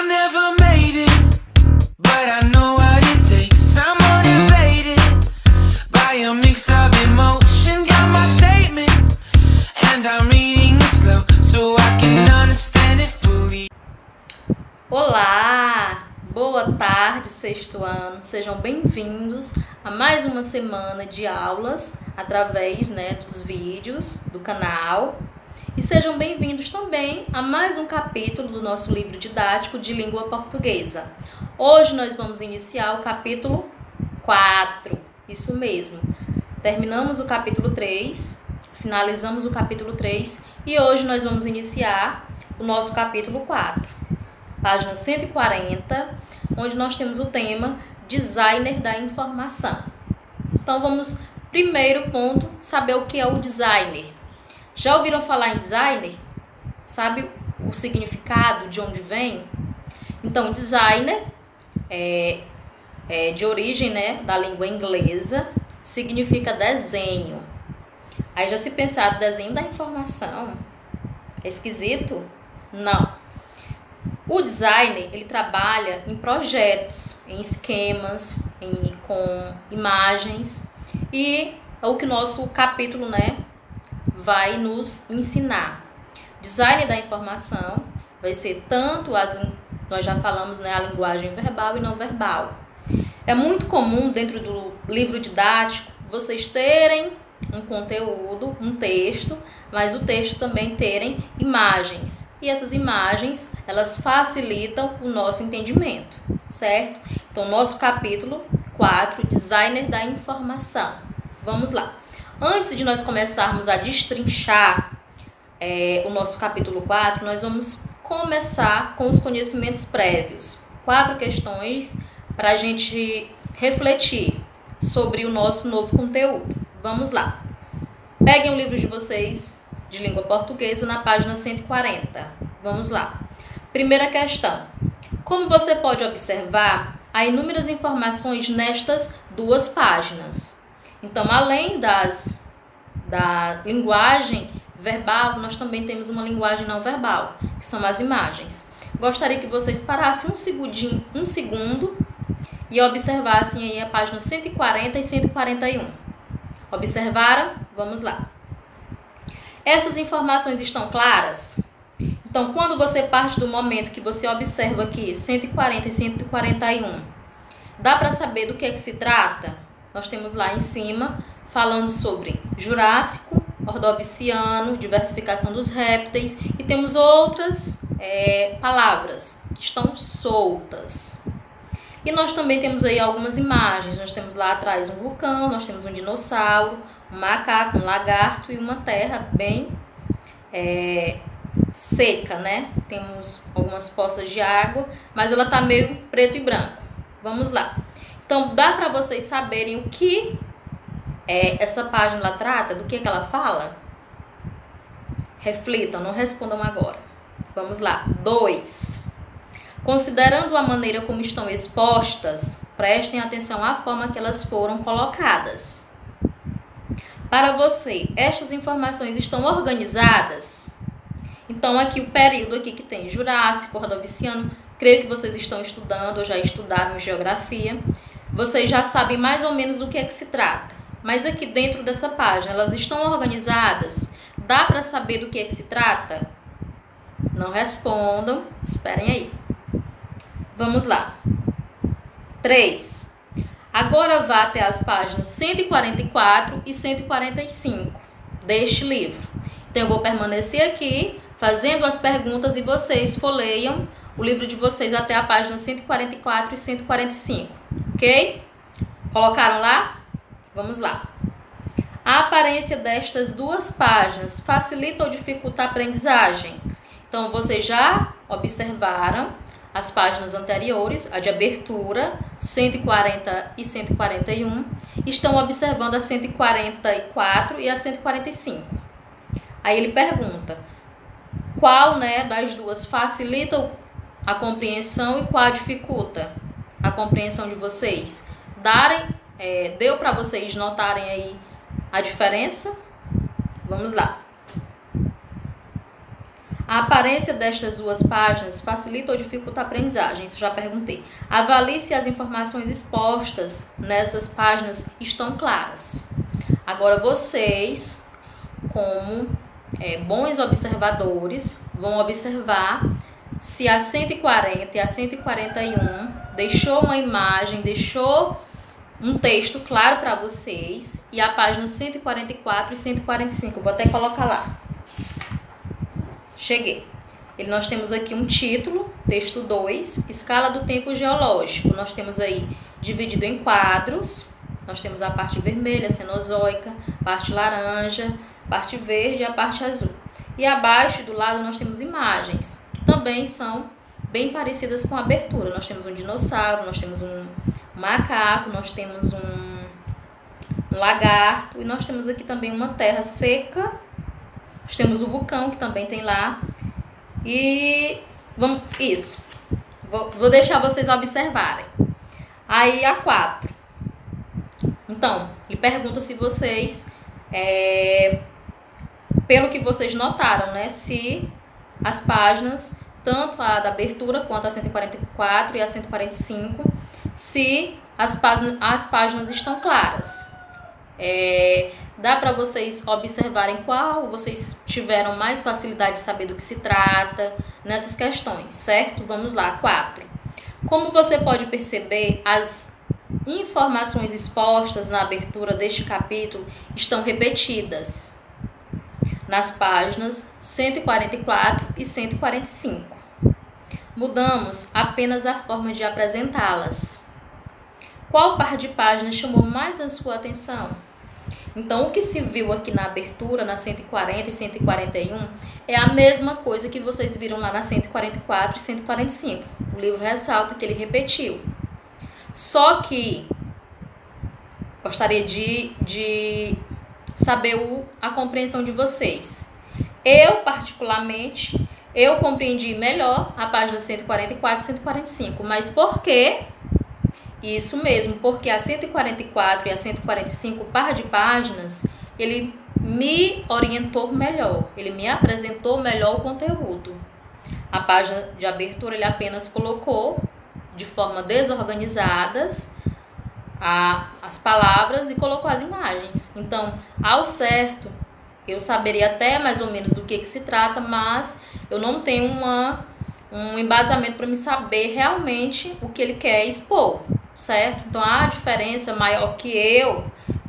I never made it, but I know what it takes. I'm motivated by a mix of emotion. Got my statement, and I'm reading it slow so I can understand it fully. Olá, boa tarde, sexto ano. Sejam bem-vindos a mais uma semana de aulas através, dos vídeos do canal. E sejam bem-vindos também a mais um capítulo do nosso livro didático de língua portuguesa. Hoje nós vamos iniciar o capítulo 4, isso mesmo. Terminamos o capítulo 3, finalizamos o capítulo 3 e hoje nós vamos iniciar o nosso capítulo 4. Página 140, onde nós temos o tema Designer da Informação. Então vamos, primeiro ponto, saber o que é o designer. Já ouviram falar em designer? Sabe o significado, de onde vem? Então, designer é de origem da língua inglesa, significa desenho. Aí já se pensaram, desenho da informação? É esquisito? Não. O designer, ele trabalha em projetos, em esquemas, com imagens, e é o que o nosso capítulo, vai nos ensinar. Design da informação vai ser tanto nós já falamos, a linguagem verbal e não verbal. É muito comum dentro do livro didático vocês terem um conteúdo, um texto, mas o texto também terem imagens. E essas imagens, elas facilitam o nosso entendimento, certo? Então, nosso capítulo 4, Designer da Informação. Vamos lá. Antes de nós começarmos a destrinchar o nosso capítulo 4, nós vamos começar com os conhecimentos prévios. 4 questões para a gente refletir sobre o nosso novo conteúdo. Vamos lá. Peguem o livro de vocês de língua portuguesa na página 140. Vamos lá. Primeira questão. Como você pode observar, há inúmeras informações nestas 2 páginas. Então, além da linguagem verbal, nós também temos uma linguagem não verbal, que são as imagens. Gostaria que vocês parassem um segundo e observassem aí a página 140 e 141. Observaram? Vamos lá. Essas informações estão claras? Então, quando você parte do momento que você observa aqui 140 e 141, dá para saber do que é que se trata? Nós temos lá em cima falando sobre Jurássico, Ordoviciano, diversificação dos répteis, e temos outras palavras que estão soltas. E nós também temos aí algumas imagens. Nós temos lá atrás um vulcão, nós temos um dinossauro, um macaco, um lagarto e uma terra bem seca, Temos algumas poças de água, mas ela tá meio preto e branco. Vamos lá. Então, dá para vocês saberem o que essa página lá trata, do que ela fala? Reflitam, não respondam agora. Vamos lá. 2. Considerando a maneira como estão expostas, prestem atenção à forma que elas foram colocadas. Para você, estas informações estão organizadas? Então, aqui o período aqui que tem Jurássico, Ordoviciano, creio que vocês estão estudando ou já estudaram geografia. Vocês já sabem mais ou menos do que é que se trata. Mas aqui dentro dessa página, elas estão organizadas? Dá para saber do que é que se trata? Não respondam, esperem aí. Vamos lá. 3. Agora vá até as páginas 144 e 145 deste livro. Então, eu vou permanecer aqui fazendo as perguntas e vocês folheiam o livro de vocês até a página 144 e 145. Ok? Colocaram lá? Vamos lá. A aparência destas 2 páginas facilita ou dificulta a aprendizagem? Então, vocês já observaram as páginas anteriores, a de abertura, 140 e 141. Estão observando a 144 e a 145. Aí ele pergunta, qual das 2 facilita a compreensão e qual dificulta a compreensão de vocês? Deu para vocês notarem aí a diferença? Vamos lá. A aparência destas duas páginas facilita ou dificulta a aprendizagem? Isso já perguntei. Avalie se as informações expostas nessas páginas estão claras. Agora vocês, como bons observadores, vão observar se a 140 e a 141 deixou uma imagem, deixou um texto claro para vocês, e a página 144 e 145. Vou até colocar lá. Cheguei. Nós temos aqui um título, texto 2, escala do tempo geológico. Nós temos aí dividido em quadros. Nós temos a parte vermelha, cenozoica, parte laranja, parte verde e a parte azul. E abaixo do lado nós temos imagens, que também são bem parecidas com a abertura. Nós temos um dinossauro, nós temos um macaco, nós temos um lagarto, e nós temos aqui também uma terra seca. Nós temos o vulcão, que também tem lá. E vou deixar vocês observarem. Aí a 4. Então, ele pergunta se vocês, pelo que vocês notaram, né, se as páginas, tanto a da abertura quanto a 144 e a 145, se as páginas estão claras. Dá para vocês observarem qual vocês tiveram mais facilidade de saber do que se trata nessas questões, certo? Vamos lá, 4. Como você pode perceber, as informações expostas na abertura deste capítulo estão repetidas nas páginas 144 e 145. Mudamos apenas a forma de apresentá-las. Qual par de páginas chamou mais a sua atenção? Então, o que se viu aqui na abertura, na 140 e 141, é a mesma coisa que vocês viram lá na 144 e 145. O livro ressalta que ele repetiu. Só que gostaria de saber a compreensão de vocês. Eu, particularmente, compreendi melhor a página 144 e 145. Mas por quê? Isso mesmo, porque a 144 e a 145, par de páginas, ele me orientou melhor, ele me apresentou melhor o conteúdo. A página de abertura ele apenas colocou de forma desorganizadas as palavras e colocou as imagens. Então, ao certo, eu saberia até mais ou menos do que se trata, mas eu não tenho um embasamento para me saber realmente o que ele quer expor. Certo? Então a diferença maior que eu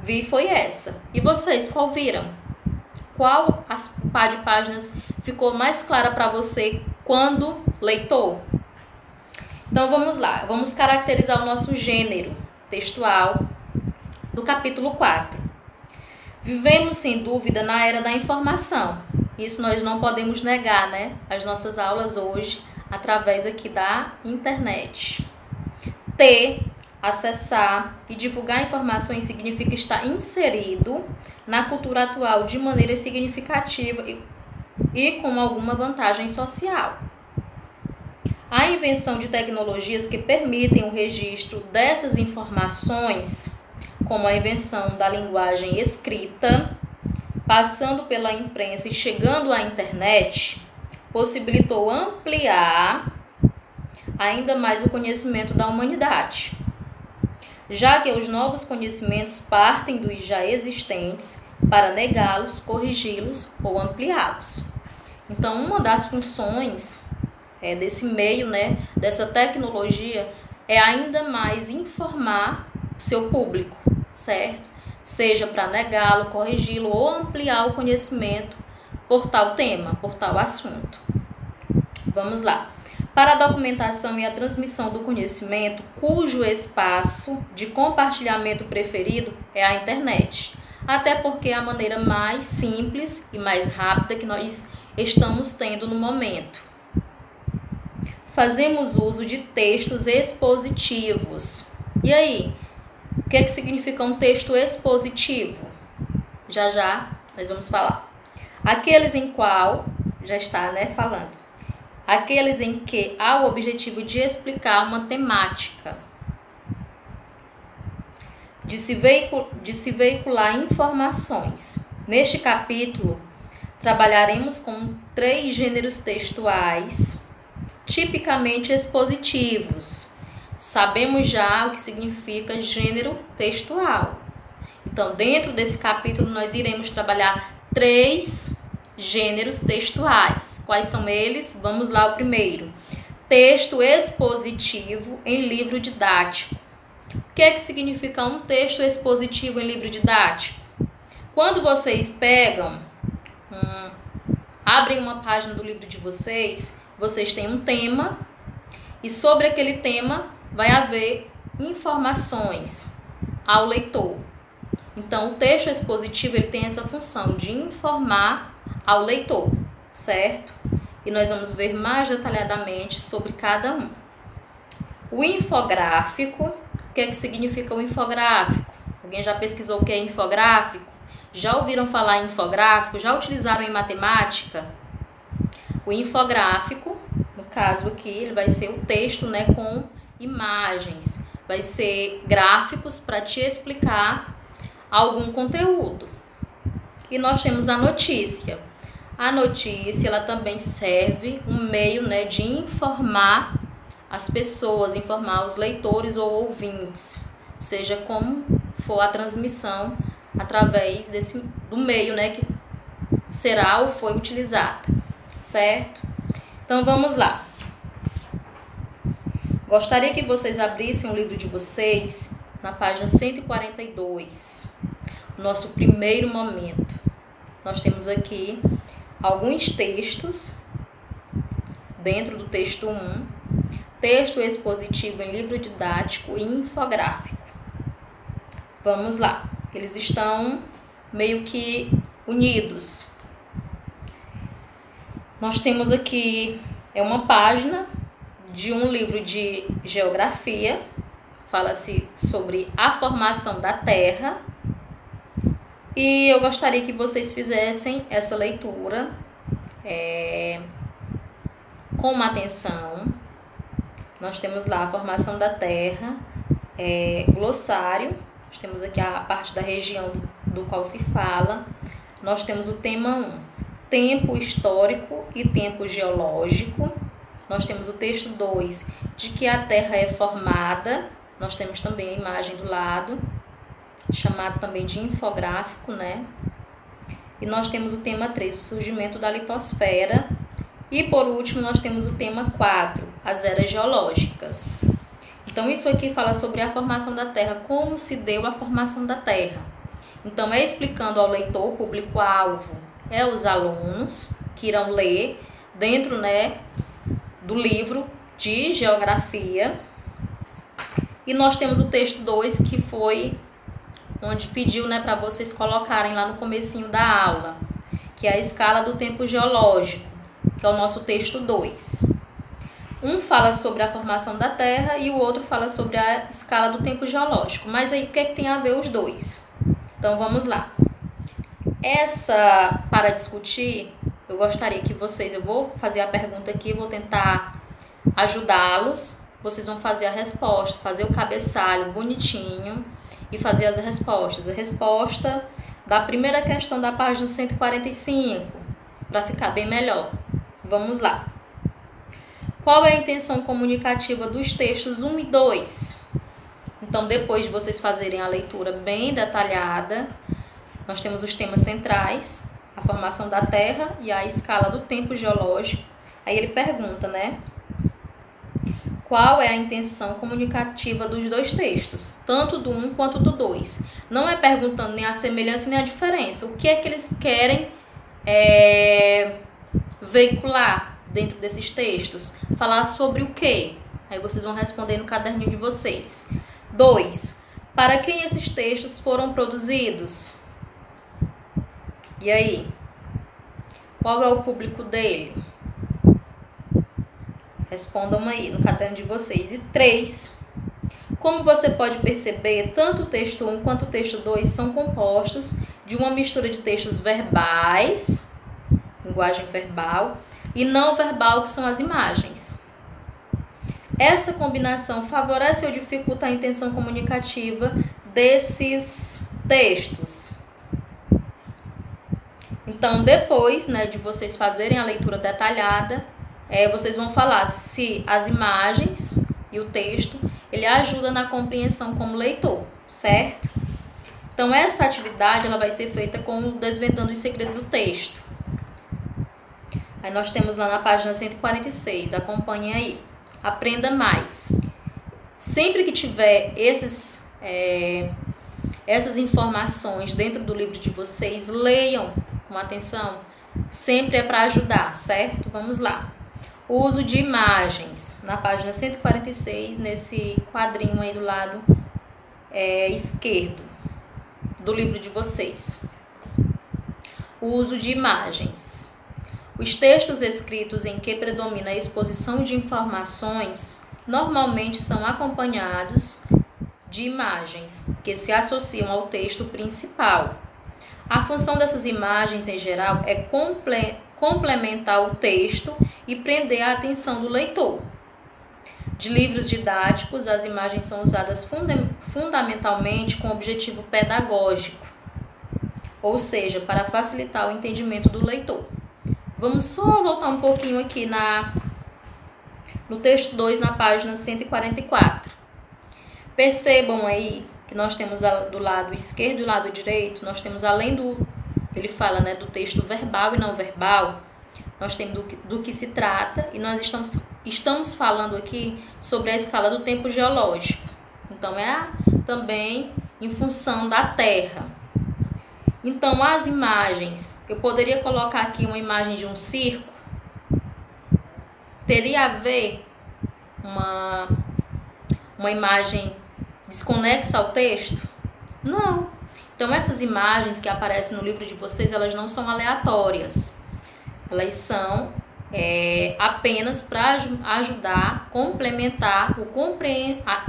vi foi essa. E vocês, qual viram? Qual par de páginas ficou mais clara para você quando leitor? Então vamos lá, vamos caracterizar o nosso gênero textual do capítulo 4. Vivemos sem dúvida na era da informação. Isso nós não podemos negar, né? As nossas aulas hoje através aqui da internet. Acessar e divulgar informações significa estar inserido na cultura atual de maneira significativa e com alguma vantagem social. A invenção de tecnologias que permitem o registro dessas informações, como a invenção da linguagem escrita, passando pela imprensa e chegando à internet, possibilitou ampliar ainda mais o conhecimento da humanidade, já que os novos conhecimentos partem dos já existentes para negá-los, corrigi-los ou ampliá-los. Então, uma das funções desse meio, né, dessa tecnologia, é ainda mais informar o seu público, certo? Seja para negá-lo, corrigi-lo ou ampliar o conhecimento por tal tema, por tal assunto. Vamos lá. Para a documentação e a transmissão do conhecimento, cujo espaço de compartilhamento preferido é a internet. Até porque é a maneira mais simples e mais rápida que nós estamos tendo no momento. Fazemos uso de textos expositivos. E aí, o que significa um texto expositivo? Já nós vamos falar. Aqueles em qual, já está, né, falando. Aqueles em que há o objetivo de explicar uma temática, de se veicular informações. Neste capítulo, trabalharemos com 3 gêneros textuais tipicamente expositivos. Sabemos já o que significa gênero textual. Então, dentro desse capítulo, nós iremos trabalhar 3 gêneros textuais. Quais são eles? Vamos lá, o primeiro. Texto expositivo em livro didático. O que é que significa um texto expositivo em livro didático? Quando vocês abrem uma página do livro de vocês, vocês têm um tema e sobre aquele tema vai haver informações ao leitor. Então, o texto expositivo ele tem essa função de informar ao leitor, certo? E nós vamos ver mais detalhadamente sobre cada um. O infográfico, o que é que significa o infográfico? Alguém já pesquisou o que é infográfico? Já ouviram falar em infográfico? Já utilizaram em matemática? O infográfico, no caso aqui, ele vai ser o texto, né, com imagens. Vai ser gráficos para te explicar algum conteúdo. E nós temos a notícia. A notícia, ela também serve um meio, né, de informar as pessoas, informar os leitores ou ouvintes, seja como for a transmissão através do meio, né, que será ou foi utilizada, certo? Então vamos lá. Gostaria que vocês abrissem o livro de vocês na página 142, nosso primeiro momento. Nós temos aqui alguns textos dentro do texto 1, texto expositivo em livro didático e infográfico. Vamos lá. Eles estão meio que unidos. Nós temos aqui uma página de um livro de geografia. Fala-se sobre a formação da Terra. E eu gostaria que vocês fizessem essa leitura com uma atenção. Nós temos lá a formação da Terra, glossário. Nós temos aqui a parte da região do qual se fala. Nós temos o tema 1, tempo histórico e tempo geológico. Nós temos o texto 2, de que a Terra é formada. Nós temos também a imagem do lado, chamado também de infográfico, né? E nós temos o tema 3, o surgimento da litosfera. E por último, nós temos o tema 4, as eras geológicas. Então, isso aqui fala sobre a formação da Terra, como se deu a formação da Terra. Então, explicando ao leitor, público-alvo, os alunos que irão ler dentro, né, do livro de geografia. E nós temos o texto 2, que foi onde pediu, né, para vocês colocarem lá no comecinho da aula, que é a escala do tempo geológico, que é o nosso texto 2. Um fala sobre a formação da Terra e o outro fala sobre a escala do tempo geológico. Mas aí o que é que tem a ver os dois? Então vamos lá. Para discutir, eu gostaria que eu vou fazer a pergunta aqui, vou tentar ajudá-los. Vocês vão fazer a resposta, fazer o cabeçalho bonitinho e fazer as respostas. A resposta da primeira questão da página 145, para ficar bem melhor. Vamos lá. Qual é a intenção comunicativa dos textos 1 e 2? Então, depois de vocês fazerem a leitura bem detalhada, nós temos os temas centrais, a formação da Terra e a escala do tempo geológico. Aí ele pergunta, né? Qual é a intenção comunicativa dos dois textos, tanto do 1 quanto do 2? Não é perguntando nem a semelhança nem a diferença. O que é que eles querem veicular dentro desses textos? Falar sobre o quê? Aí vocês vão responder no caderninho de vocês. 2. Para quem esses textos foram produzidos? E aí? Qual é o público dele? Respondam aí no caderno de vocês. E 3. Como você pode perceber, tanto o texto 1 quanto o texto 2 são compostos de uma mistura de textos verbais, linguagem verbal, e não verbal, que são as imagens. Essa combinação favorece ou dificulta a intenção comunicativa desses textos? Então, depois, né, de vocês fazerem a leitura detalhada, vocês vão falar se as imagens e o texto, ele ajuda na compreensão como leitor, certo? Então, essa atividade ela vai ser feita com o Desvendando os Segredos do Texto. Aí nós temos lá na página 146, acompanhe aí. Aprenda mais. Sempre que tiver essas informações dentro do livro de vocês, leiam com atenção. Sempre é para ajudar, certo? Vamos lá. O uso de imagens, na página 146, nesse quadrinho aí do lado esquerdo do livro de vocês. O uso de imagens. Os textos escritos em que predomina a exposição de informações normalmente são acompanhados de imagens que se associam ao texto principal. A função dessas imagens, em geral, é complementar o texto e prender a atenção do leitor. De livros didáticos, as imagens são usadas fundamentalmente com objetivo pedagógico, ou seja, para facilitar o entendimento do leitor. Vamos só voltar um pouquinho aqui no texto 2, na página 144. Percebam aí que nós temos do lado esquerdo e do lado direito, nós temos além ele fala, né, do texto verbal e não verbal, nós temos do que se trata e nós estamos falando aqui sobre a escala do tempo geológico. Então, também em função da Terra. Então, as imagens, eu poderia colocar aqui uma imagem de um circo, teria a ver uma imagem desconexa ao texto? Não. Então, essas imagens que aparecem no livro de vocês, elas não são aleatórias. Elas são apenas para ajudar, complementar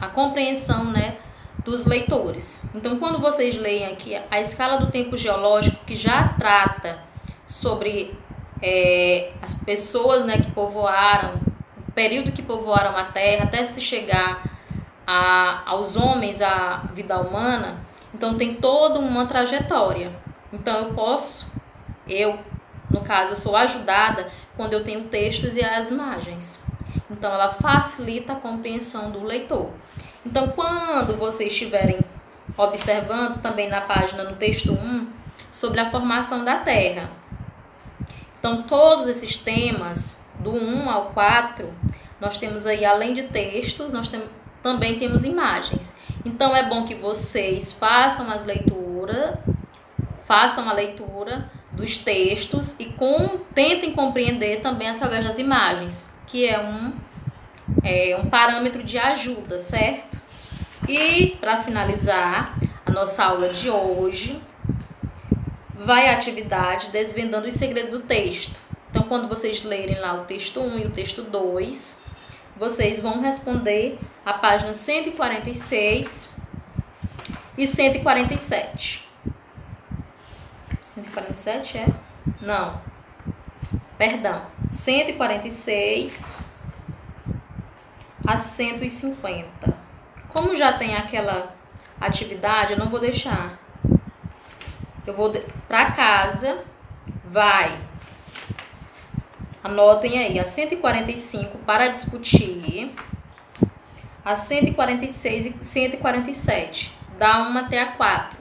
a compreensão, né, dos leitores. Então, quando vocês leem aqui a escala do tempo geológico, que já trata sobre as pessoas, né, que povoaram, o período que povoaram a Terra, até se chegar aos homens, à vida humana, então tem toda uma trajetória. Então, no caso, eu sou ajudada quando eu tenho textos e as imagens. Então, ela facilita a compreensão do leitor. Então, quando vocês estiverem observando também na página, no texto 1, sobre a formação da Terra. Então, todos esses temas, do 1 ao 4, nós temos aí, além de textos, também temos imagens. Então, é bom que vocês façam a leitura dos textos e tentem compreender também através das imagens, que é um parâmetro de ajuda, certo? E, para finalizar a nossa aula de hoje, vai a atividade Desvendando os Segredos do Texto. Então, quando vocês lerem lá o texto 1 e o texto 2, vocês vão responder a página 146 e 147. 147 Não. Perdão. 146 a 150. Como já tem aquela atividade, eu não vou deixar. Eu vou para casa, anotem aí, a 145 para discutir, a 146 e 147, da 1 até a 4.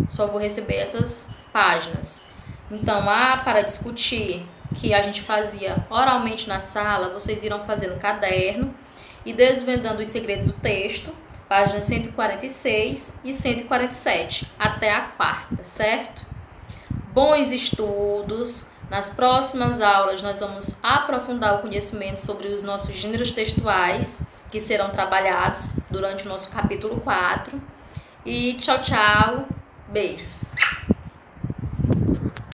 Só vou receber essas páginas. Então, para discutir, que a gente fazia oralmente na sala, vocês irão fazer no caderno, e Desvendando os Segredos do Texto, páginas 146 e 147, até a 4ª, certo? Bons estudos! Nas próximas aulas, nós vamos aprofundar o conhecimento sobre os nossos gêneros textuais, que serão trabalhados durante o nosso capítulo 4. E tchau, tchau! Beijos!